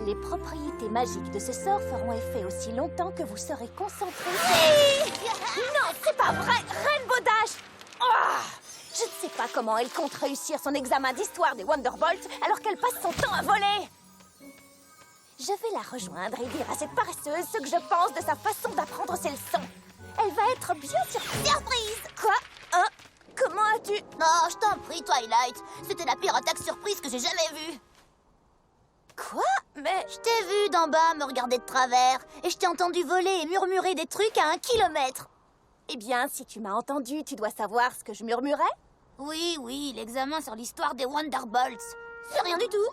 Les propriétés magiques de ce sort feront effet aussi longtemps que vous serez concentré. Non, c'est pas vrai! Rainbow Dash! Je ne sais pas comment elle compte réussir son examen d'histoire des Wonderbolts alors qu'elle passe son temps à voler. Je vais la rejoindre et dire à cette paresseuse ce que je pense de sa façon d'apprendre ses leçons. Elle va être bien surprise. Surprise! Quoi? Hein? Comment as-tu... Oh, je t'en prie, Twilight. C'était la pire attaque surprise que j'ai jamais vue. Quoi? Mais... Je t'ai vu d'en bas me regarder de travers et je t'ai entendu voler et murmurer des trucs à 1 kilomètre. Eh bien, si tu m'as entendu, tu dois savoir ce que je murmurais. Oui, l'examen sur l'histoire des Wonderbolts. C'est rien du tout.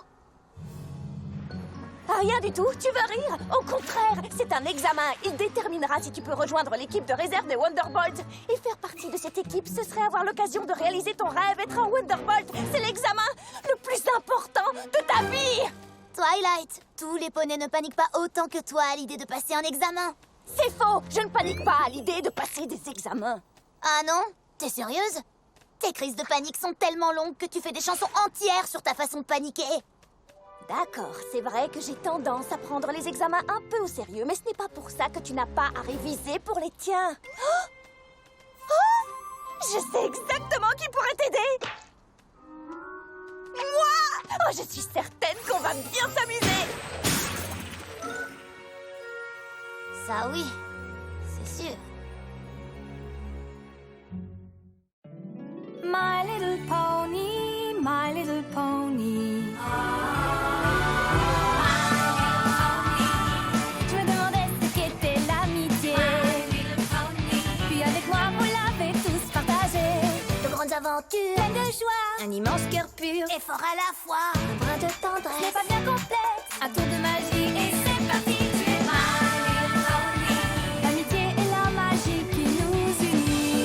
Rien du tout, tu veux rire? Au contraire, c'est un examen. Il déterminera si tu peux rejoindre l'équipe de réserve des Wonderbolts. Et faire partie de cette équipe, ce serait avoir l'occasion de réaliser ton rêve, être un Wonderbolt. C'est l'examen le plus important de ta vie. Twilight, tous les poneys ne paniquent pas autant que toi à l'idée de passer un examen. C'est faux, je ne panique pas à l'idée de passer des examens. Ah non? T'es sérieuse? Tes crises de panique sont tellement longues que tu fais des chansons entières sur ta façon de paniquer. D'accord, c'est vrai que j'ai tendance à prendre les examens un peu au sérieux, mais ce n'est pas pour ça que tu n'as pas à réviser pour les tiens. Je sais exactement qui pourrait t'aider. Moi! Oh, je suis certaine qu'on va bien s'amuser. Ça oui, c'est sûr. My little pony, my little pony. Je me demandais ce qu'était l'amitié. Puis avec moi, vous l'avez tous partagé. De grandes aventures, Pleine de joie, un immense cœur pur, et fort à la fois, un brin de ce tendresse. n'est pas bien complexe. Un tour de magie et c'est parti. Tu es my little pony. L'amitié et la magie qui nous unit.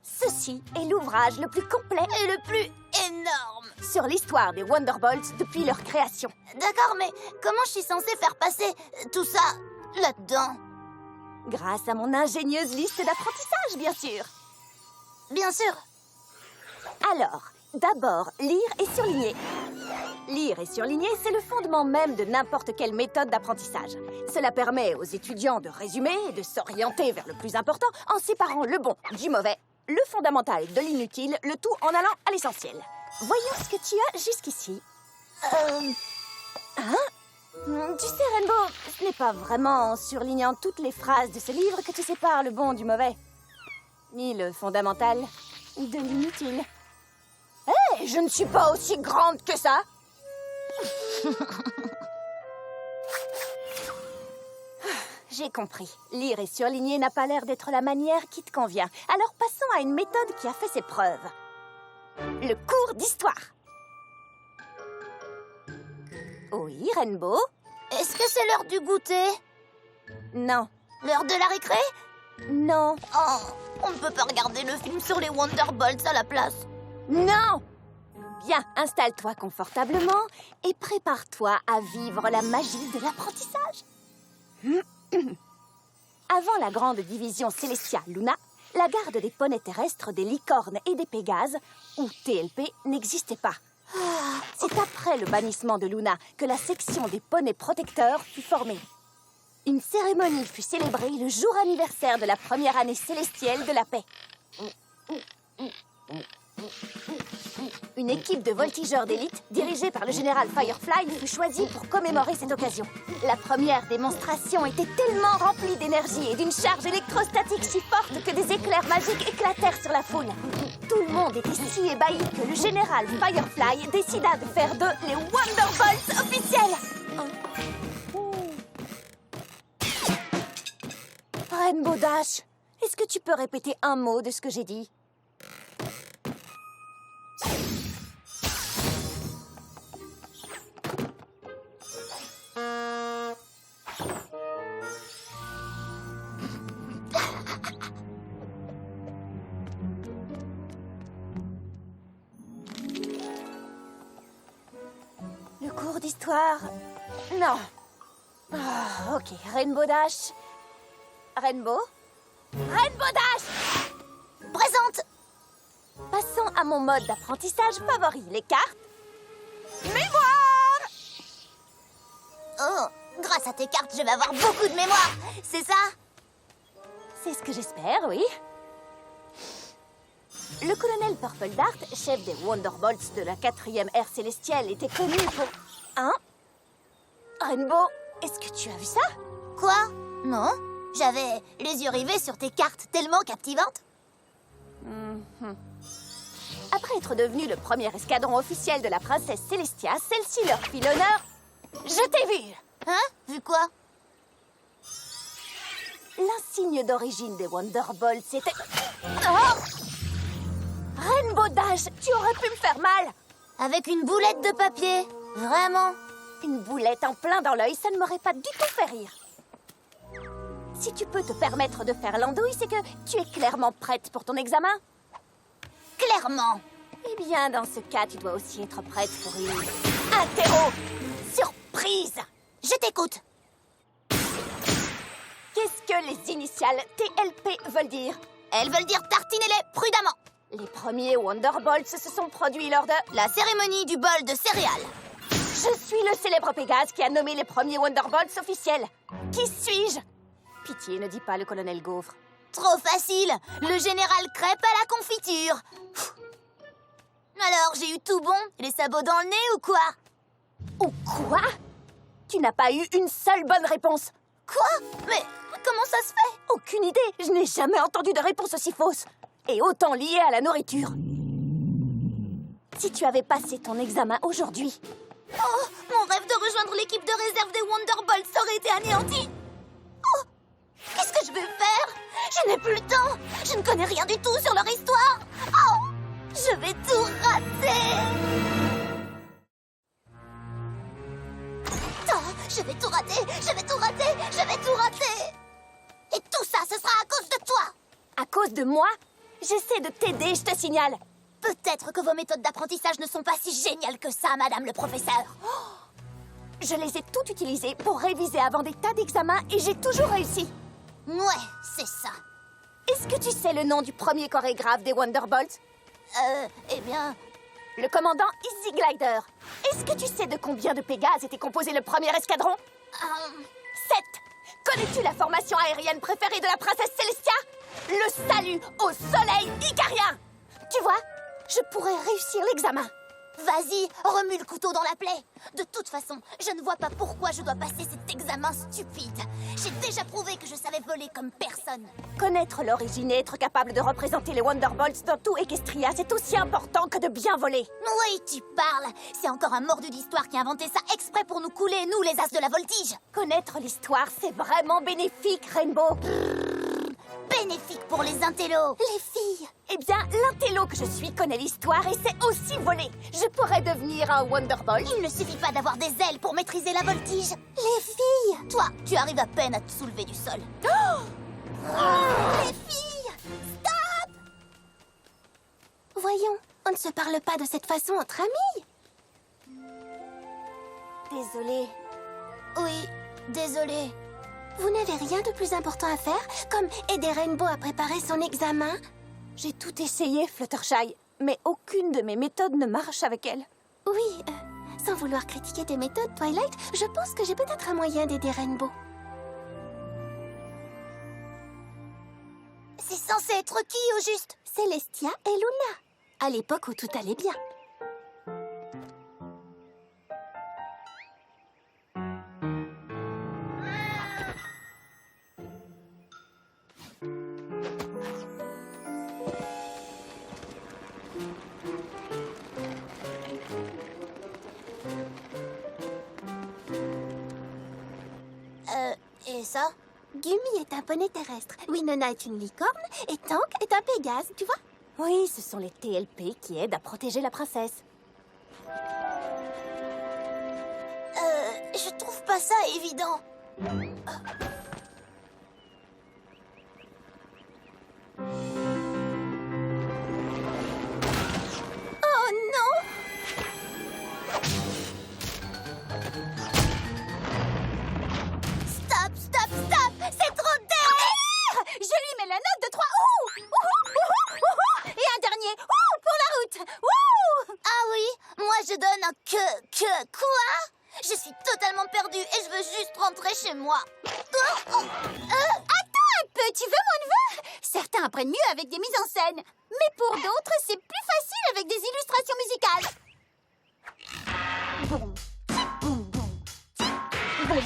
Ceci est l'ouvrage le plus complet Et le plus énorme. sur l'histoire des Wonderbolts depuis leur création. D'accord, mais comment je suis censée faire passer tout ça là-dedans? Grâce à mon ingénieuse liste d'apprentissage, bien sûr. Bien sûr. Alors, d'abord, lire et surligner. Lire et surligner, c'est le fondement même de n'importe quelle méthode d'apprentissage. Cela permet aux étudiants de résumer et de s'orienter vers le plus important en séparant le bon du mauvais, le fondamental de l'inutile, le tout en allant à l'essentiel. Voyons ce que tu as jusqu'ici. Tu sais, Rainbow, ce n'est pas vraiment en surlignant toutes les phrases de ce livre que tu sépares le bon du mauvais. Ni le fondamental de l'inutile. Hé, je ne suis pas aussi grande que ça. J'ai compris. Lire et surligner n'a pas l'air d'être la manière qui te convient. Alors passons à une méthode qui a fait ses preuves. Le cours d'histoire. Oui, Rainbow? Est-ce que c'est l'heure du goûter? Non. L'heure de la récré? Non. Oh, on ne peut pas regarder le film sur les Wonderbolts à la place. Non! Bien, installe-toi confortablement et prépare-toi à vivre la magie de l'apprentissage. Avant la grande division Celestia Luna, la garde des poneys terrestres, des licornes et des pégases, ou TLP, n'existait pas. C'est après le bannissement de Luna que la section des poneys protecteurs fut formée. Une cérémonie fut célébrée le jour anniversaire de la première année célestielle de la paix. Une équipe de voltigeurs d'élite, dirigée par le général Firefly, fut choisie pour commémorer cette occasion. La première démonstration était tellement remplie d'énergie et d'une charge électrostatique si forte que des éclairs magiques éclatèrent sur la foule. Tout le monde était si ébahi que le général Firefly décida de faire d'eux les Wonderbolts officiels. Rainbow Dash, est-ce que tu peux répéter un mot de ce que j'ai dit? Le cours d'histoire? Non. Ok, Rainbow Dash. Rainbow? Rainbow Dash! Présente. Passons à mon mode d'apprentissage favori, les cartes. Mémoire! Oh, grâce à tes cartes, je vais avoir beaucoup de mémoire. C'est ça? C'est ce que j'espère, oui. Le colonel Purple Dart, chef des Wonderbolts de la 4e ère célestielle, était connu pour... Hein? Rainbow, est-ce que tu as vu ça? Quoi? Non, j'avais les yeux rivés sur tes cartes tellement captivantes. Après être devenu le premier escadron officiel de la princesse Celestia, celle-ci leur fit l'honneur... Je t'ai vu! Hein? Vu quoi? L'insigne d'origine des Wonderbolts, c'était... Oh! Rainbow Dash, tu aurais pu me faire mal! Avec une boulette de papier. Vraiment? Une boulette en plein dans l'œil, ça ne m'aurait pas du tout fait rire. Si tu peux te permettre de faire l'andouille, c'est que tu es clairement prête pour ton examen. Clairement. Eh bien, dans ce cas, tu dois aussi être prête pour une interro surprise. Je t'écoute. Qu'est-ce que les initiales TLP veulent dire? Elles veulent dire tartinez-les prudemment. Les premiers Wonderbolts se sont produits lors de... La cérémonie du bol de céréales. Je suis le célèbre Pégase qui a nommé les premiers Wonderbolts officiels. Qui suis-je? Pitié, ne dis pas le colonel Gaufre. Trop facile. Le général Crêpe à la confiture. Pfff. Alors, j'ai eu tout bon? Les sabots dans le nez ou quoi? Ou quoi? Tu n'as pas eu une seule bonne réponse. Quoi? Mais comment ça se fait? Aucune idée. Je n'ai jamais entendu de réponse aussi fausse. Et autant liée à la nourriture. Si tu avais passé ton examen aujourd'hui... Oh, mon rêve de rejoindre l'équipe de réserve des Wonderbolts aurait été anéanti. Oh, qu'est-ce que je vais faire? Je n'ai plus le temps. Je ne connais rien du tout sur leur histoire. Oh, je vais tout rater. Oh, je vais tout rater. Je vais tout rater. Je vais tout rater. Et tout ça, ce sera à cause de toi. À cause de moi? J'essaie de t'aider, je te signale. Peut-être que vos méthodes d'apprentissage ne sont pas si géniales que ça, madame le professeur. Je les ai toutes utilisées pour réviser avant des tas d'examens et j'ai toujours réussi. Ouais, c'est ça. Est-ce que tu sais le nom du premier chorégraphe des Wonderbolts? Eh bien... Le commandant Easy Glider. Est-ce que tu sais de combien de Pégases était composé le premier escadron? 7. Connais-tu la formation aérienne préférée de la princesse Celestia? Le salut au soleil icarien. Tu vois, je pourrais réussir l'examen. Vas-y, remue le couteau dans la plaie. De toute façon, je ne vois pas pourquoi je dois passer cet examen stupide. J'ai déjà prouvé que je savais voler comme personne. Connaître l'origine et être capable de représenter les Wonderbolts dans tout Equestria, c'est aussi important que de bien voler. Oui, tu parles. C'est encore un mordu d'histoire qui a inventé ça exprès pour nous couler, nous les as de la voltige. Connaître l'histoire, c'est vraiment bénéfique, Rainbow. Bénéfique pour les intellos. Les filles. Eh bien, l'intello que je suis connaît l'histoire et sait aussi voler. Je pourrais devenir un Wonderbolt. Il ne suffit pas d'avoir des ailes pour maîtriser la voltige. Les filles. Toi, tu arrives à peine à te soulever du sol. Les filles. Stop. Voyons, on ne se parle pas de cette façon entre amis. Désolée. Oui, désolée. Vous n'avez rien de plus important à faire, comme aider Rainbow à préparer son examen? J'ai tout essayé, Fluttershy, mais aucune de mes méthodes ne marche avec elle. Oui, sans vouloir critiquer tes méthodes, Twilight, je pense que j'ai peut-être un moyen d'aider Rainbow. C'est censé être qui, au juste? Celestia et Luna, à l'époque où tout allait bien. Et ça? Gumi est un poney terrestre, Winona est une licorne et Tank est un pégase, tu vois? Oui, ce sont les TLP qui aident à protéger la princesse. Je trouve pas ça évident. Oh non! Stop, stop, stop! C'est trop derrière! Je lui mets la chez moi. Attends un peu, tu veux mon neveu? Certains apprennent mieux avec des mises en scène. Mais pour d'autres, c'est plus facile avec des illustrations musicales. Boum, boum, boum, boum,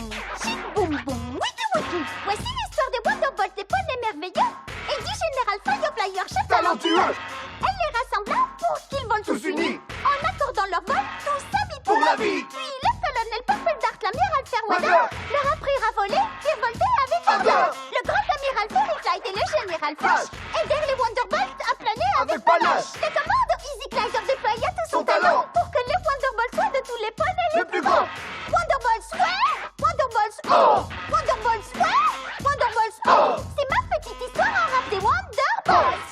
boum, boum, wiki wiki. Voici l'histoire des Wonderbolts, des poneys merveilleux et du général Fireflyer, chef talentueux. Elle les rassembla pour qu'ils volent tous unis. En accordant leur vol, tous amis pour la vie. Puis le colonel Purple Dart, l'amiral Fairweather, leur apprirent à voler et volter avec ardeur. Le grand amiral Fairyflight et le général Flash aidèrent les Wonderbolts à planer avec panache. Les commandes Easy Glider déploya tout son talent pour que les Wonderbolts soient de tous les poneys les plus grands. Wonderbolts, ouais! Wonderbolts, oh! Wonderbolts, ouais! Wonderbolts, oh! C'est ma petite histoire en rap des Wonderbolts.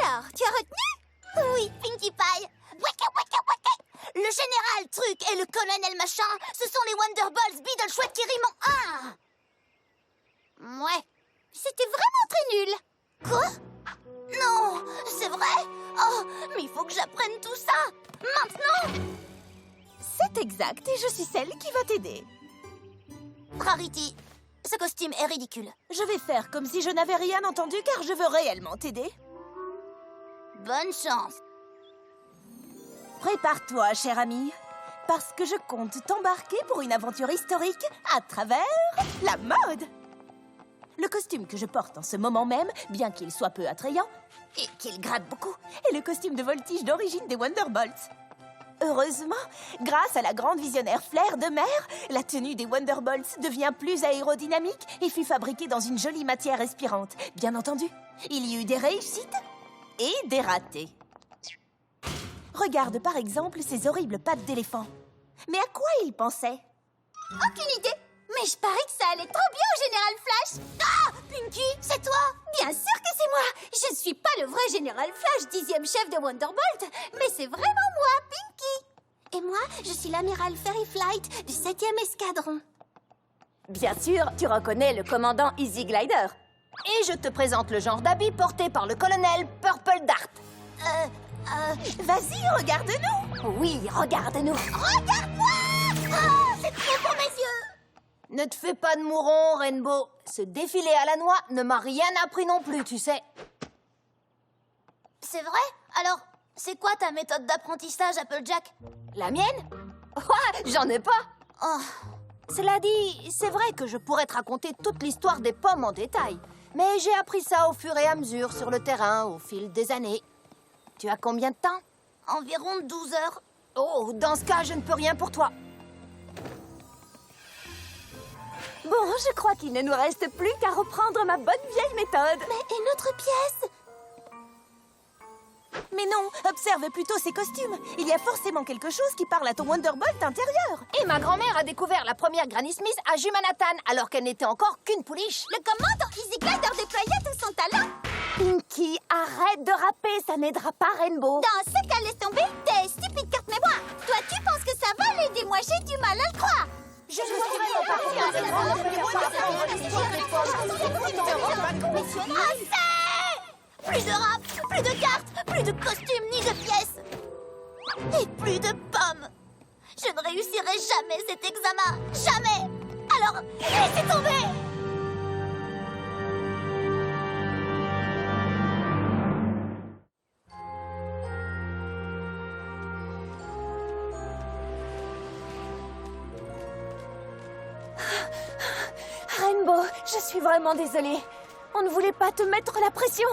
Alors, tu as retenu? Oui, Pinkie Pie. Waka, waka, waka. Le général Truc et le colonel Machin, ce sont les Wonderbolts Beedle Chouette qui riment en un. Ouais, c'était vraiment très nul. Quoi? Non, c'est vrai? Oh, mais il faut que j'apprenne tout ça. Maintenant. C'est exact et je suis celle qui va t'aider. Rarity, ce costume est ridicule. Je vais faire comme si je n'avais rien entendu car je veux réellement t'aider. Bonne chance. Prépare-toi, cher ami, parce que je compte t'embarquer pour une aventure historique à travers la mode. Le costume que je porte en ce moment même, bien qu'il soit peu attrayant et qu'il gratte beaucoup, est le costume de voltige d'origine des Wonderbolts. Heureusement, grâce à la grande visionnaire Flair de mer, la tenue des Wonderbolts devient plus aérodynamique et fut fabriquée dans une jolie matière respirante. Bien entendu, il y eut des réussites et des ratés. Regarde par exemple ces horribles pattes d'éléphant. Mais à quoi il pensait? Aucune idée. Mais je parie que ça allait trop bien au général Flash. Ah, Pinky, c'est toi? Bien sûr que c'est moi. Je ne suis pas le vrai général Flash, 10e chef de Wonderbolt, mais c'est vraiment moi, Pinky. Et moi, je suis l'amiral Fairyflight du 7e escadron. Bien sûr, tu reconnais le commandant Easy Glider. Et je te présente le genre d'habit porté par le colonel Purple Dart. Vas-y, regarde-nous. Oui, regarde-nous. Regarde-moi! Oh, c'est trop pour mes yeux. Ne te fais pas de mouron, Rainbow. Ce défilé à la noix ne m'a rien appris non plus, tu sais. C'est vrai? Alors, c'est quoi ta méthode d'apprentissage, Applejack? La mienne? Ouais, j'en ai pas. Oh, Cela dit, c'est vrai que je pourrais te raconter toute l'histoire des pommes en détail. Mais j'ai appris ça au fur et à mesure sur le terrain, au fil des années. Tu as combien de temps? environ 12 heures. Oh, dans ce cas, je ne peux rien pour toi. Bon, je crois qu'il ne nous reste plus qu'à reprendre ma bonne vieille méthode. Mais et notre pièce? Mais non, observe plutôt ces costumes. Il y a forcément quelque chose qui parle à ton Wonderbolt intérieur. Et ma grand-mère a découvert la première Granny Smith à Jumanhattan, alors qu'elle n'était encore qu'une pouliche. Le commandant Easy Glider déploya tout son talent. Pinky, arrête de rapper, ça n'aidera pas Rainbow. Dans ce cas, laisse tomber tes stupides cartes mémoire. Toi, tu penses que ça va l'aider? Moi, j'ai du mal à le croire. Je suis vraiment Plus de rap, plus de cartes, plus de costumes ni de pièces. Et plus de pommes. Je ne réussirai jamais cet examen. Jamais. Alors, laissez tomber. Rainbow, je suis vraiment désolée. On ne voulait pas te mettre la pression.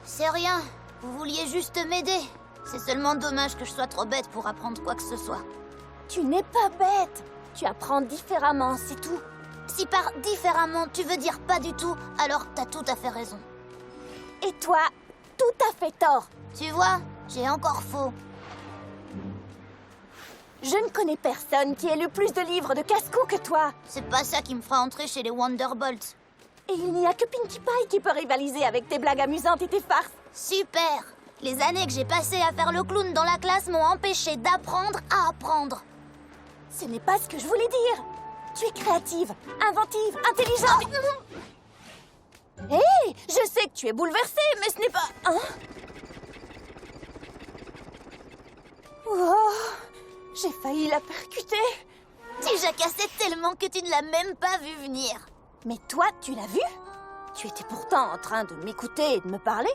C'est rien. Vous vouliez juste m'aider. C'est seulement dommage que je sois trop bête pour apprendre quoi que ce soit. Tu n'es pas bête. Tu apprends différemment, c'est tout. Si par différemment, tu veux dire pas du tout, alors t'as tout à fait raison. Et toi, tout à fait tort. Tu vois, j'ai encore faux. Je ne connais personne qui ait lu plus de livres de casse-cou que toi. C'est pas ça qui me fera entrer chez les Wonderbolts. Et il n'y a que Pinkie Pie qui peut rivaliser avec tes blagues amusantes et tes farces. Super! Les années que j'ai passées à faire le clown dans la classe m'ont empêché d'apprendre à apprendre. Ce n'est pas ce que je voulais dire. Tu es créative, inventive, intelligente. Hé, je sais que tu es bouleversée, mais ce n'est pas... Hein? Oh, j'ai failli la percuter. Tu jacassais tellement que tu ne l'as même pas vu venir. Mais toi, tu l'as vu? Tu étais pourtant en train de m'écouter et de me parler.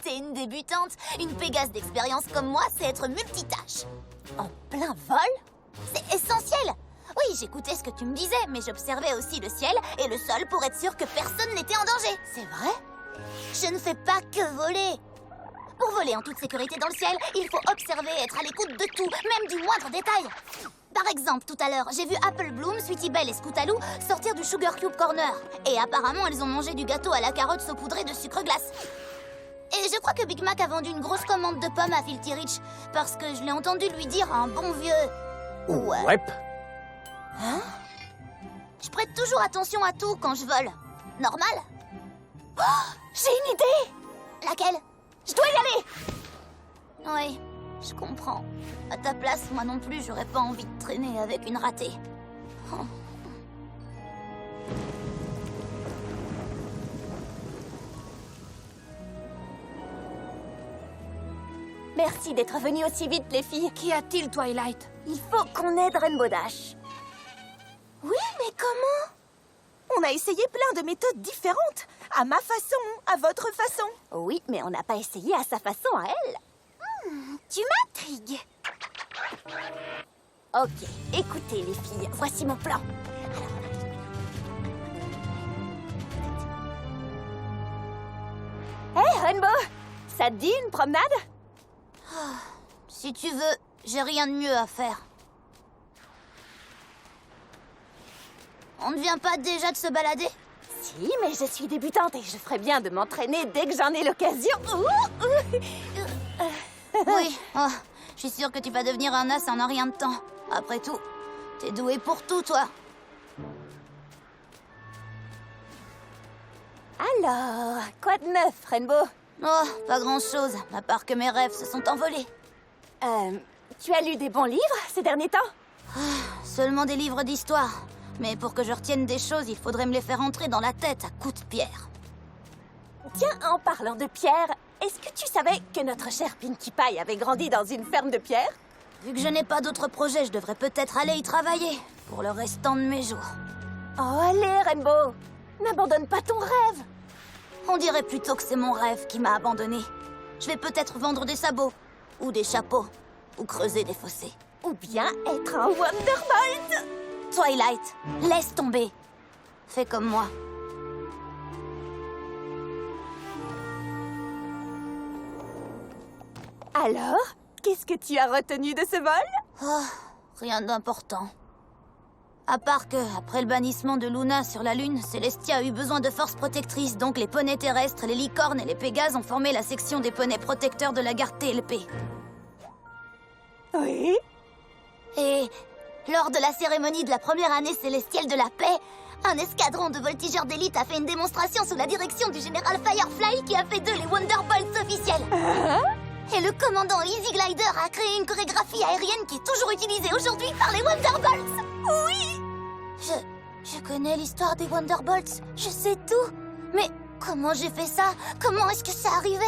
T'es une débutante. Une Pégase d'expérience comme moi, c'est être multitâche. En plein vol? C'est essentiel. Oui, j'écoutais ce que tu me disais, mais j'observais aussi le ciel et le sol pour être sûre que personne n'était en danger. C'est vrai? Je ne fais pas que voler. Pour voler en toute sécurité dans le ciel, il faut observer et être à l'écoute de tout, même du moindre détail. Par exemple, tout à l'heure, j'ai vu Apple Bloom, Sweetie Belle et Scootaloo sortir du Sugar Cube Corner. Et apparemment, elles ont mangé du gâteau à la carotte saupoudré de sucre glace. Et je crois que Big Mac a vendu une grosse commande de pommes à Filthy Rich, parce que je l'ai entendu lui dire un bon vieux... Ouais. Hein? Je prête toujours attention à tout quand je vole. Normal? Oh, j'ai une idée! Laquelle? Je dois y aller! Oui, je comprends. À ta place, moi non plus, j'aurais pas envie de traîner avec une ratée. Oh. Merci d'être venus aussi vite, les filles. Qu'y a-t-il, Twilight? Il faut qu'on aide Rainbow Dash. Oui, mais comment? On a essayé plein de méthodes différentes. À ma façon, à votre façon. Oui, mais on n'a pas essayé à sa façon à elle. Tu m'intrigues. Ok, écoutez les filles, voici mon plan. Hé, Rainbow, ça te dit une promenade? Si tu veux, j'ai rien de mieux à faire. On ne vient pas déjà de se balader? Si, mais je suis débutante et je ferais bien de m'entraîner dès que j'en ai l'occasion. Oui, oh, je suis sûre que tu vas devenir un as en un rien de temps. Après tout, t'es douée pour tout, toi. Alors, quoi de neuf, Rainbow? Oh, pas grand-chose, à part que mes rêves se sont envolés. Tu as lu des bons livres ces derniers temps? Seulement des livres d'histoire. Mais pour que je retienne des choses, il faudrait me les faire entrer dans la tête à coups de pierre. Tiens, en parlant de pierre, est-ce que tu savais que notre cher Pinkie Pie avait grandi dans une ferme de pierre? Vu que je n'ai pas d'autres projets, je devrais peut-être aller y travailler pour le restant de mes jours. Oh, allez, Rainbow! N'abandonne pas ton rêve! On dirait plutôt que c'est mon rêve qui m'a abandonné. Je vais peut-être vendre des sabots, ou des chapeaux, ou creuser des fossés. Ou bien être un Wonderbolt! Twilight, laisse tomber. Fais comme moi. Alors, qu'est-ce que tu as retenu de ce vol? Oh, rien d'important. À part que, après le bannissement de Luna sur la Lune, Celestia a eu besoin de forces protectrices, donc les poneys terrestres, les licornes et les pégases ont formé la section des poneys protecteurs de la garde TLP. Oui? Et lors de la cérémonie de la première année célestielle de la paix, un escadron de voltigeurs d'élite a fait une démonstration sous la direction du général Firefly qui a fait d'eux les Wonderbolts officiels. Et le commandant Easy Glider a créé une chorégraphie aérienne qui est toujours utilisée aujourd'hui par les Wonderbolts. Oui! Je connais l'histoire des Wonderbolts, je sais tout. Mais comment j'ai fait ça? Comment est-ce que c'est arrivé?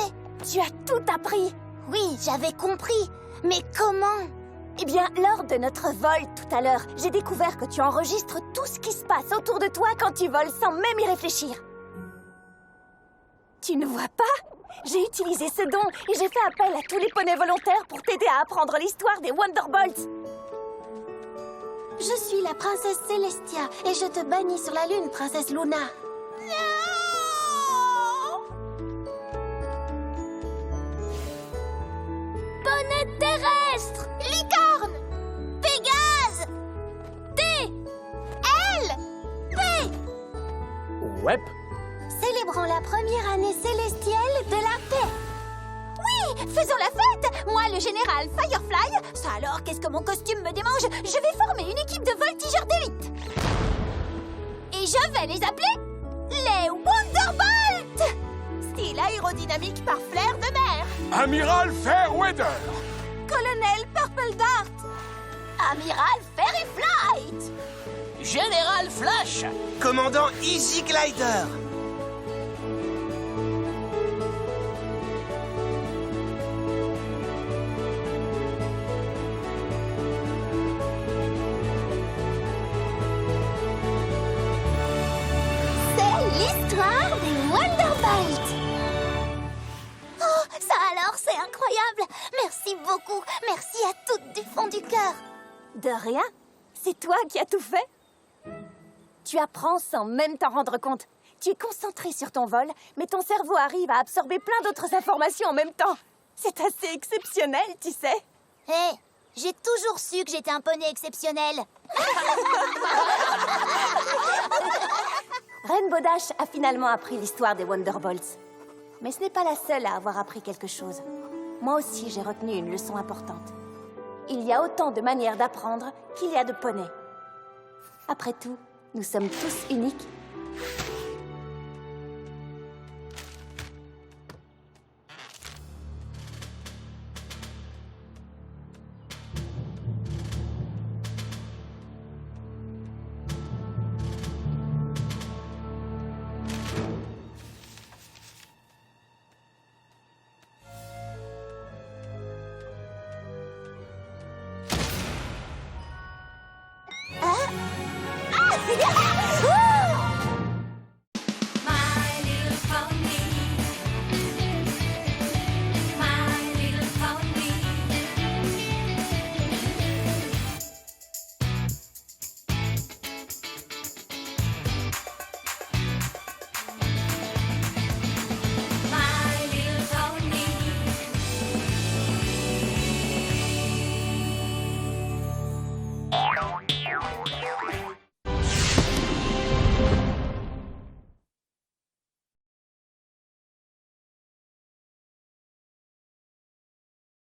Tu as tout appris! Oui, j'avais compris. Mais comment? Eh bien, lors de notre vol tout à l'heure, j'ai découvert que tu enregistres tout ce qui se passe autour de toi quand tu voles sans même y réfléchir. Tu ne vois pas? J'ai utilisé ce don et j'ai fait appel à tous les poneys volontaires pour t'aider à apprendre l'histoire des Wonderbolts. Je suis la princesse Celestia et je te bannis sur la lune, princesse Luna. Poney terrestre, licorne, Pégase, T, L, P. Ouais. Célébrons la première année célestielle de la paix. Oui, faisons la fête. Moi, le général Firefly. Ça alors, qu'est-ce que mon costume me démange? Je vais former une équipe de voltigeurs d'élite. Et je vais les appeler les Wonderbolts. Style aérodynamique par flair de mer. Amiral Fairweather. Colonel Purple Dart. Amiral Fairy Flight, Général Flash. Commandant Easy Glider. L'histoire des Wonderbolts. Oh, ça alors, c'est incroyable. Merci beaucoup. Merci à toutes du fond du cœur. De rien. C'est toi qui as tout fait. Tu apprends sans même t'en rendre compte. Tu es concentré sur ton vol, mais ton cerveau arrive à absorber plein d'autres informations en même temps. C'est assez exceptionnel, tu sais. Hé, j'ai toujours su que j'étais un poney exceptionnel. Rainbow Dash a finalement appris l'histoire des Wonderbolts. Mais ce n'est pas la seule à avoir appris quelque chose. Moi aussi, j'ai retenu une leçon importante. Il y a autant de manières d'apprendre qu'il y a de poneys. Après tout, nous sommes tous uniques.